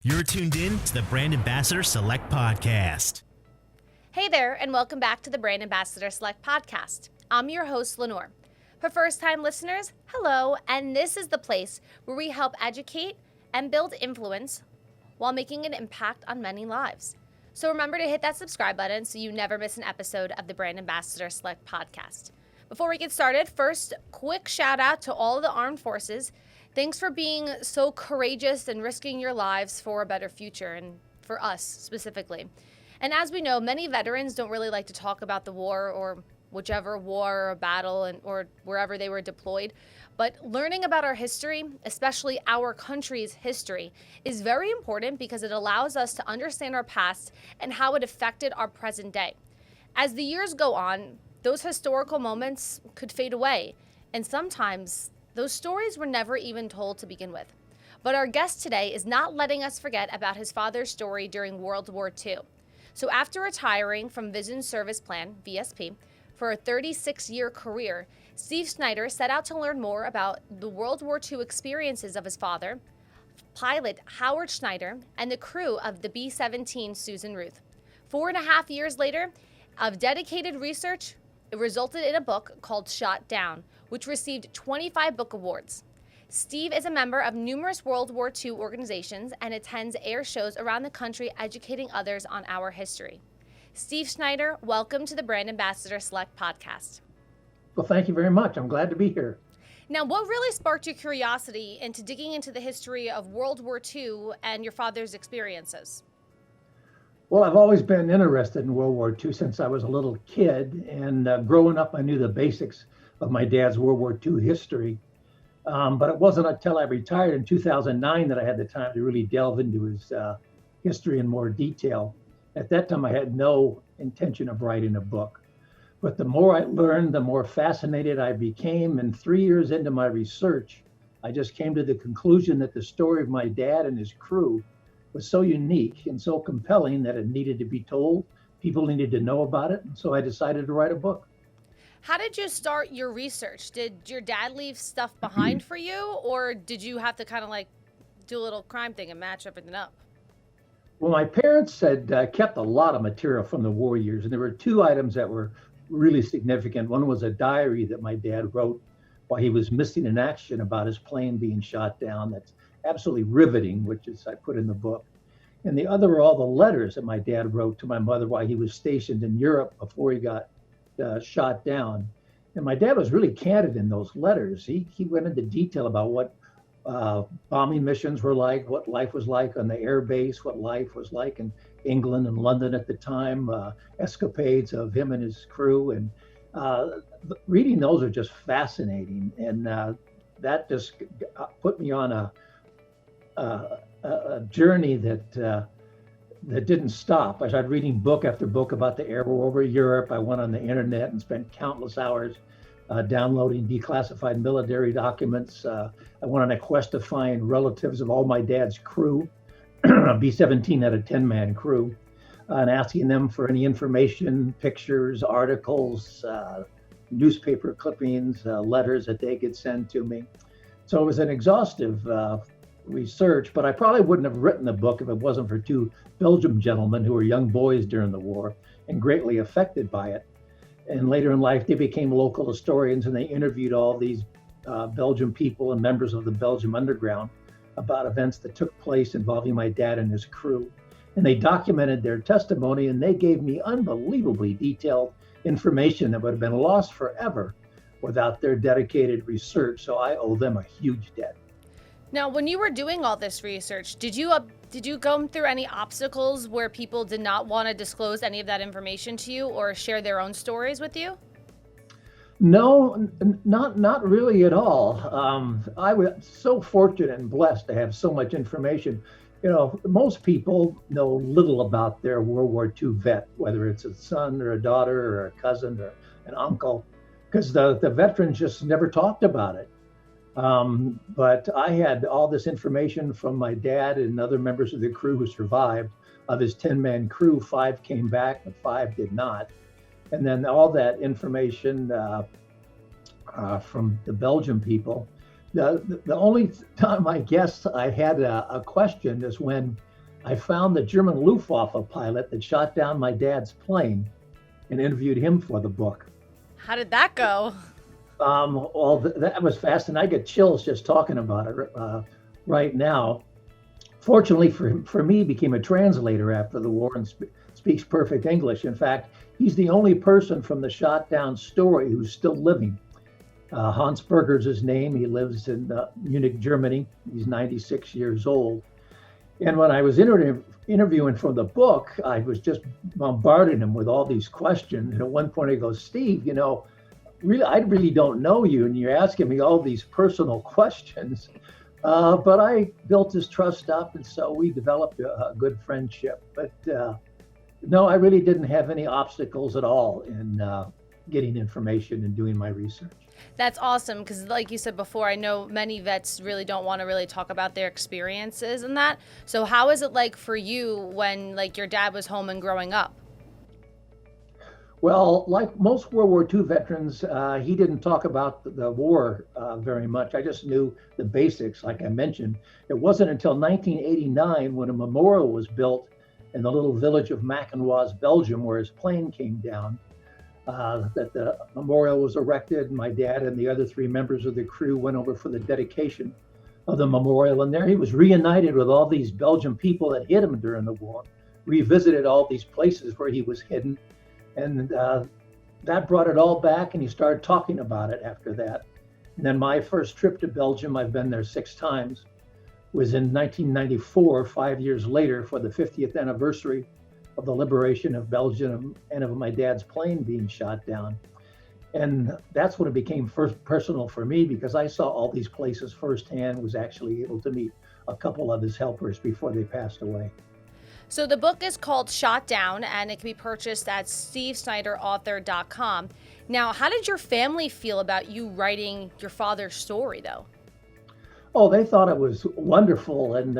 You're tuned in to the Brand Ambassador Select Podcast. Hey there, and welcome back to the Brand Ambassador Select Podcast. I'm your host, Lenore. For first-time listeners, hello, and this is the place where we help educate and build influence while making an impact on many lives. So remember to hit that subscribe button so you never miss an episode of the Brand Ambassador Select Podcast. Before we get started, first, quick shout out to all of the armed forces. Thanks for being so courageous and risking your lives for a better future, and for us specifically. And as we know, many veterans don't really like to talk about the war or whichever war or battle or wherever they were deployed. But learning about our history, especially our country's history, is very important because it allows us to understand our past and how it affected our present day. As the years go on, those historical moments could fade away, and sometimes those stories were never even told to begin with. But our guest today is not letting us forget about his father's story during World War II. So after retiring from Vision Service Plan, VSP, for a 36-year career, Steve Snyder set out to learn more about the World War II experiences of his father, pilot Howard Schneider, and the crew of the B-17 Susan Ruth. 4.5 years later, of dedicated research, it resulted in a book called Shot Down, which received 25 book awards. Steve is a member of numerous World War II organizations and attends air shows around the country educating others on our history. Steve Snyder, welcome to the Brand Ambassador Select Podcast. Well, thank you very much. I'm glad to be here. Now, what really sparked your curiosity into digging into the history of World War II and your father's experiences? Well, I've always been interested in World War II since I was a little kid, and growing up, I knew the basics of my dad's World War II history. But it wasn't until I retired in 2009 that I had the time to really delve into his history in more detail. At that time, I had no intention of writing a book. But the more I learned, the more fascinated I became. And 3 years into my research, I just came to the conclusion that the story of my dad and his crew was so unique and so compelling that it needed to be told. People needed to know about it. And so I decided to write a book. How did you start your research? Did your dad leave stuff behind for you, or did you have to kind of like do a little crime thing and match everything up? Well, my parents had kept a lot of material from the war years, and there were two items that were really significant. One was a diary that my dad wrote while he was missing in action about his plane being shot down. That's absolutely riveting, which is I put in the book. And the other were all the letters that my dad wrote to my mother while he was stationed in Europe before he got shot down. And my dad was really candid in those letters. He went into detail about what bombing missions were like, what life was like on the air base, what life was like in England and London at the time, escapades of him and his crew. And reading those are just fascinating. And that just put me on a journey that didn't stop. I started reading book after book about the air war over Europe. I went on the internet and spent countless hours downloading declassified military documents. I went on a quest to find relatives of all my dad's crew. B-17 had a 10-man crew, and asking them for any information, pictures, articles, newspaper clippings, letters that they could send to me. So it was an exhaustive research, but I probably wouldn't have written the book if it wasn't for two Belgian gentlemen who were young boys during the war and greatly affected by it. And later in life, they became local historians, and they interviewed all these Belgian people and members of the Belgian underground about events that took place involving my dad and his crew. And they documented their testimony, and they gave me unbelievably detailed information that would have been lost forever without their dedicated research. So I owe them a huge debt. Now, when you were doing all this research, did you go through any obstacles where people did not want to disclose any of that information to you or share their own stories with you? No, not really at all. I was so fortunate and blessed to have so much information. You know, most people know little about their World War II vet, whether it's a son or a daughter or a cousin or an uncle, because the veterans just never talked about it. But I had all this information from my dad and other members of the crew who survived. Of his 10-man crew, 5 came back, but 5 did not. And then all that information from the Belgian people. The only time I guess I had a question is when I found the German Luftwaffe pilot that shot down my dad's plane and interviewed him for the book. How did that go? That was fast, and I get chills just talking about it right now. Fortunately for me, he became a translator after the war and speaks perfect English. In fact, he's the only person from the shot down story who's still living. Hans Berger's his name. He lives in Munich, Germany. He's 96 years old. And when I was interviewing for the book, I was just bombarding him with all these questions. And at one point he goes, Steve, I really don't know you. And you're asking me all these personal questions. But I built his trust up. And so we developed a good friendship. But no, I really didn't have any obstacles at all in getting information and doing my research. That's awesome, because like you said before, I know many vets really don't want to really talk about their experiences and that. So how is it like for you when like your dad was home and growing up? Well, like most World War II veterans, he didn't talk about the war very much. I just knew the basics, like I mentioned. It wasn't until 1989 when a memorial was built in the little village of Mackinoise, Belgium, where his plane came down. That the memorial was erected. My dad and the other three members of the crew went over for the dedication of the memorial. And there he was reunited with all these Belgian people that hid him during the war, revisited all these places where he was hidden. And that brought it all back, and he started talking about it after that. And then my first trip to Belgium, I've been there 6 times, was in 1994, 5 years later, for the 50th anniversary of the liberation of Belgium and of my dad's plane being shot down. And that's when it became first personal for me, because I saw all these places firsthand, was actually able to meet a couple of his helpers before they passed away. So the book is called Shot Down, and it can be purchased at stevesnyderauthor.com. Now, how did your family feel about you writing your father's story, though? Oh, they thought it was wonderful. And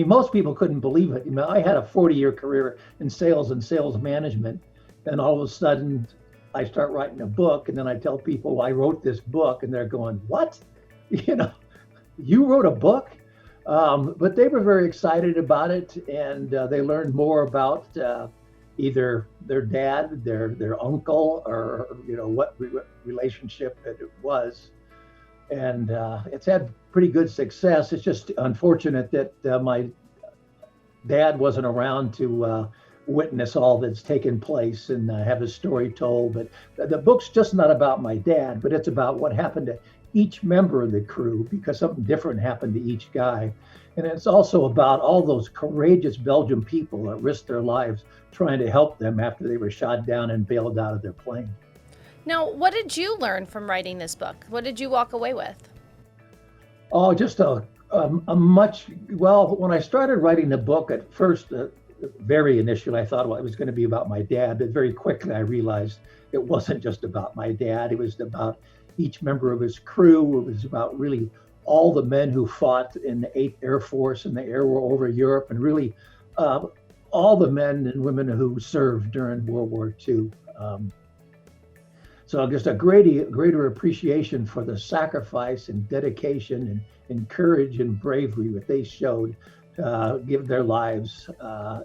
most people couldn't believe it. I had a 40-year career in sales and sales management. Then all of a sudden, I start writing a book, and then I tell people I wrote this book, and they're going, "What? You wrote a book?" But they were very excited about it, and they learned more about either their dad, their uncle, or what relationship that it was. And it's had pretty good success. It's just unfortunate that my dad wasn't around to witness all that's taken place and have his story told. But the book's just not about my dad, but it's about what happened to each member of the crew, because something different happened to each guy. And it's also about all those courageous Belgian people that risked their lives trying to help them after they were shot down and bailed out of their plane. Now, what did you learn from writing this book? What did you walk away with? Oh, just when I started writing the book at first, very initially, I thought it was going to be about my dad, but very quickly I realized it wasn't just about my dad. It was about each member of his crew. It was about really all the men who fought in the 8th Air Force and the air war over Europe, and really all the men and women who served during World War II. So just a greater appreciation for the sacrifice and dedication and courage and bravery that they showed to give their lives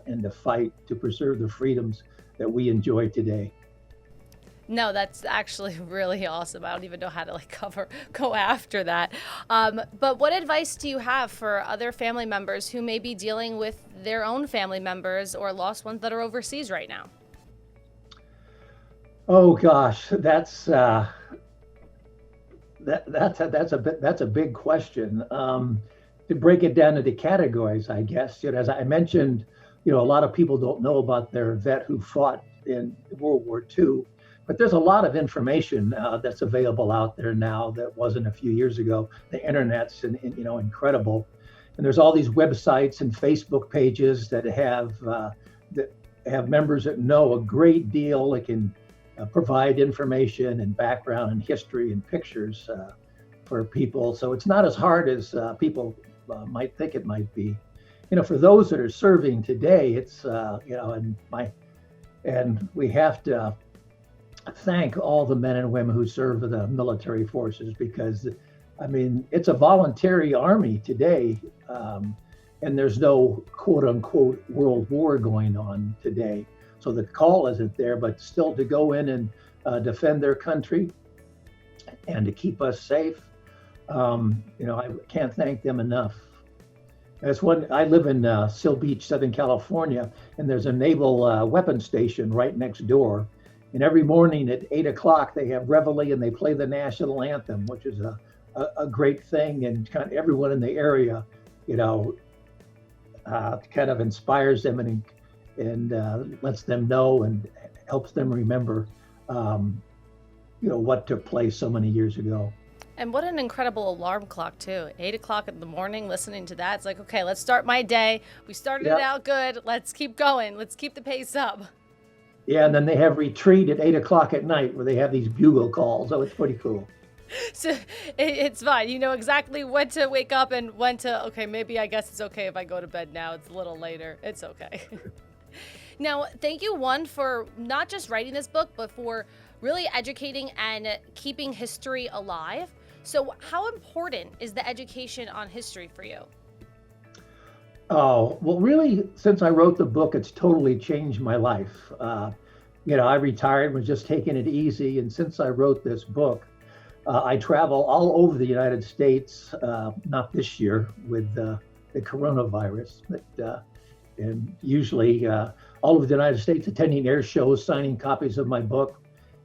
and to fight to preserve the freedoms that we enjoy today. No, that's actually really awesome. I don't even know how to go after that. But what advice do you have for other family members who may be dealing with their own family members or lost ones that are overseas right now? Oh gosh, that's a big question. To break it down into categories, I guess, as I mentioned, a lot of people don't know about their vet who fought in World War II, but there's a lot of information that's available out there now that wasn't a few years ago. The internet's incredible, and there's all these websites and Facebook pages that have members that know a great deal. That can provide information and background and history and pictures for people. So it's not as hard as people might think it might be. For those that are serving today, it's and we have to thank all the men and women who serve in the military forces, because it's a voluntary army today. and there's no quote unquote world war going on today. So the call isn't there, but still to go in and defend their country and to keep us safe. I can't thank them enough. That's one. I live in Seal Beach, Southern California, and there's a naval weapons station right next door. And every morning at 8 o'clock, they have reveille and they play the national anthem, which is a great thing. And kind of everyone in the area, kind of inspires them and lets them know and helps them remember, what took place so many years ago. And what an incredible alarm clock, too. 8 o'clock in the morning, listening to that. It's like, okay, let's start my day. We started it out good. Let's keep going. Let's keep the pace up. Yeah, and then they have retreat at 8 o'clock at night where they have these bugle calls. Oh, it's pretty cool. So it's fine. You know exactly when to wake up and when to, okay, maybe I guess it's okay if I go to bed now. It's a little later. It's okay. Now, thank you, one, for not just writing this book, but for really educating and keeping history alive. So how important is the education on history for you? Oh, well, really, since I wrote the book, it's totally changed my life. I retired, was just taking it easy. And since I wrote this book, I travel all over the United States, not this year with the coronavirus, but and usually all over the United States, attending air shows, signing copies of my book.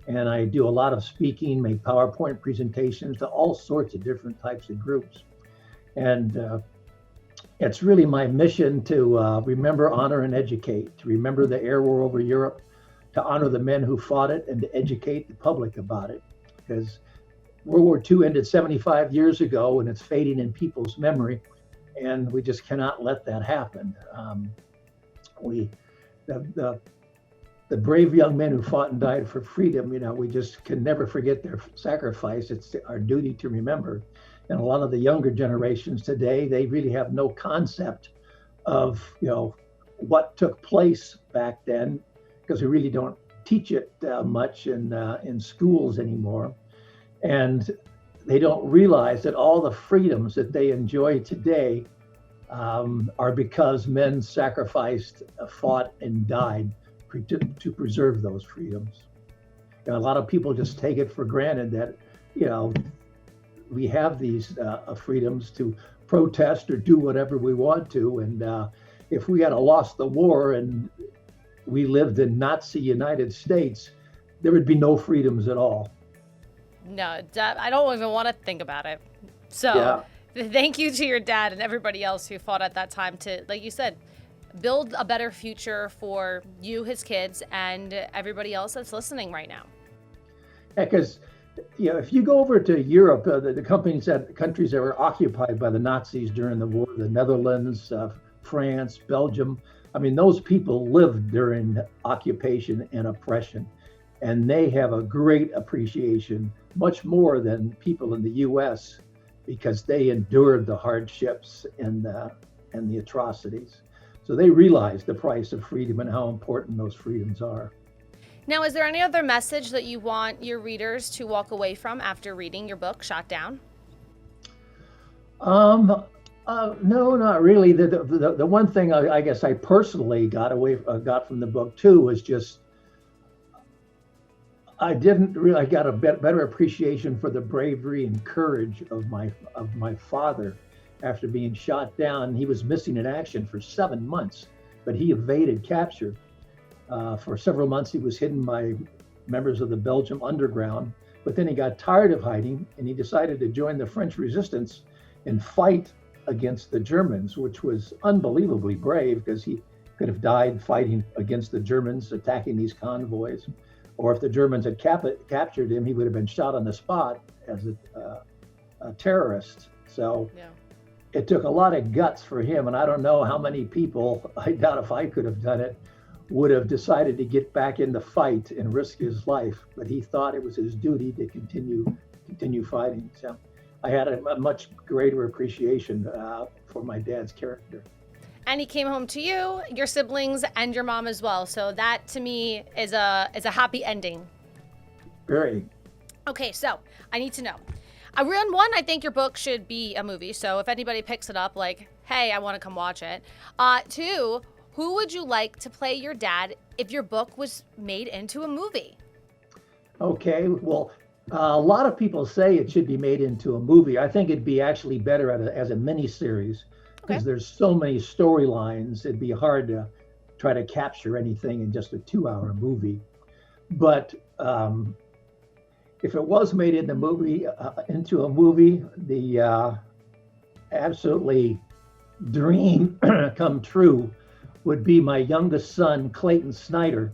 And I do a lot of speaking, make PowerPoint presentations to all sorts of different types of groups. And it's really my mission to remember, honor, and educate, to remember the air war over Europe, to honor the men who fought it, and to educate the public about it. Because World War II ended 75 years ago, and it's fading in people's memory, and we just cannot let that happen. The brave young men who fought and died for freedom, we just can never forget their sacrifice. It's our duty to remember. And a lot of the younger generations today, they really have no concept of, what took place back then, because we really don't teach it much in schools anymore. And they don't realize that all the freedoms that they enjoy today are because men sacrificed, fought, and died to preserve those freedoms. A lot of people just take it for granted that, we have these freedoms to protest or do whatever we want to. And if we had lost the war and we lived in Nazi United States, there would be no freedoms at all. No, I don't even want to think about it. So Thank you to your dad and everybody else who fought at that time to, like you said, build a better future for you, his kids, and everybody else that's listening right now. Yeah, because if you go over to Europe, the countries that were occupied by the Nazis during the war, the Netherlands, France, Belgium, those people lived during occupation and oppression, and they have a great appreciation, much more than people in the U.S., because they endured the hardships and the atrocities. So they realize the price of freedom and how important those freedoms are. Now, is there any other message that you want your readers to walk away from after reading your book, Shot Down? No, not really. The one thing I guess I personally got from the book too was just I got a better appreciation for the bravery and courage of my father. After being shot down, he was missing in action for 7 months, but he evaded capture. For several months, he was hidden by members of the Belgium underground, but then he got tired of hiding and he decided to join the French resistance and fight against the Germans, which was unbelievably brave because he could have died fighting against the Germans attacking these convoys. Or if the Germans had captured him, he would have been shot on the spot as a terrorist. So it took a lot of guts for him. And I don't know how many people, I doubt if I could have done it, would have decided to get back in the fight and risk his life. But he thought it was his duty to continue fighting. So I had a much greater appreciation for my dad's character. And he came home to you, your siblings, and your mom as well. So that, to me, is a happy ending. Very. Okay, so I need to know. I think your book should be a movie. So if anybody picks it up, hey, I want to come watch it. 2, who would you like to play your dad if your book was made into a movie? Okay, well, a lot of people say it should be made into a movie. I think it'd be actually better as a mini series because Okay. there's so many storylines. It'd be hard to try to capture anything in just a 2-hour movie. But if it was made into a movie, the absolutely dream come true would be my youngest son, Clayton Snyder,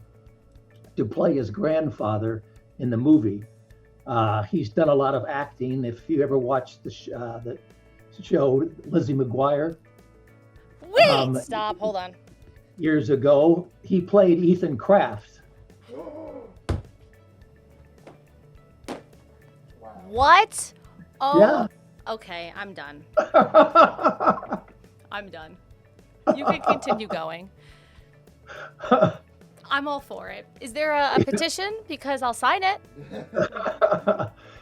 to play his grandfather in the movie. He's done a lot of acting. If you ever watched the show Lizzie McGuire. Wait, stop, hold on. Years ago, he played Ethan Kraft. What? Oh, Yeah. Okay, I'm done. I'm done. You can continue going. I'm all for it. Is there a petition? Because I'll sign it.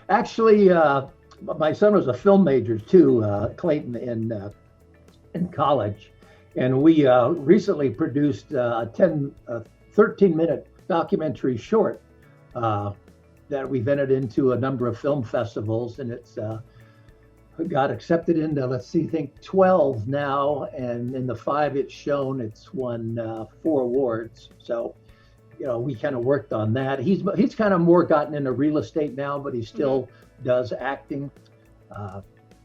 Actually, my son was a film major too, Clayton, in college. And we recently produced a 13-minute documentary short that we've entered into a number of film festivals, and it's got accepted into, I think 12 now, and in the 5 it's shown, it's won 4 awards. So, we kind of worked on that. He's kind of more gotten into real estate now, but he still does acting.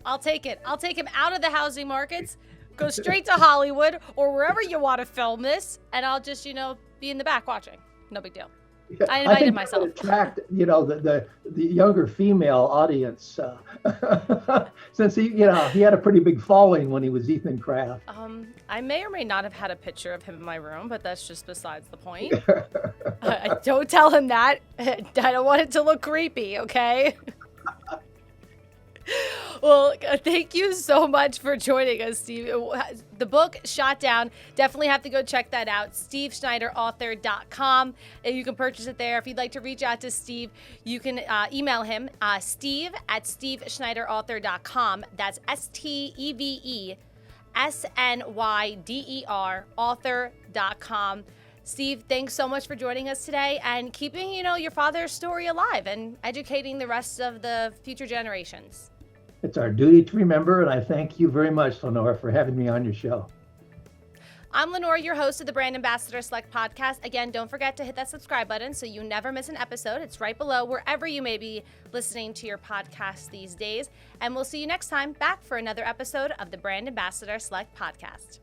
I'll take it. I'll take him out of the housing markets, go straight to Hollywood or wherever you want to film this, and I'll just, be in the back watching. No big deal. I invited think myself. that would attract, the younger female audience, since he had a pretty big following when he was Ethan Kraft. I may or may not have had a picture of him in my room, but that's just besides the point. Don't tell him that. I don't want it to look creepy, okay? Well, thank you so much for joining us, Steve. The book, Shot Down, definitely have to go check that out. SteveSnyderAuthor.com. And you can purchase it there. If you'd like to reach out to Steve, you can email him, steve@SteveSnyderAuthor.com. That's SteveSnyder author.com. Steve, thanks so much for joining us today and keeping, your father's story alive and educating the rest of the future generations. It's our duty to remember, and I thank you very much, Lenore, for having me on your show. I'm Lenore, your host of the Brand Ambassador Select podcast. Again, don't forget to hit that subscribe button so you never miss an episode. It's right below wherever you may be listening to your podcast these days. And we'll see you next time back for another episode of the Brand Ambassador Select podcast.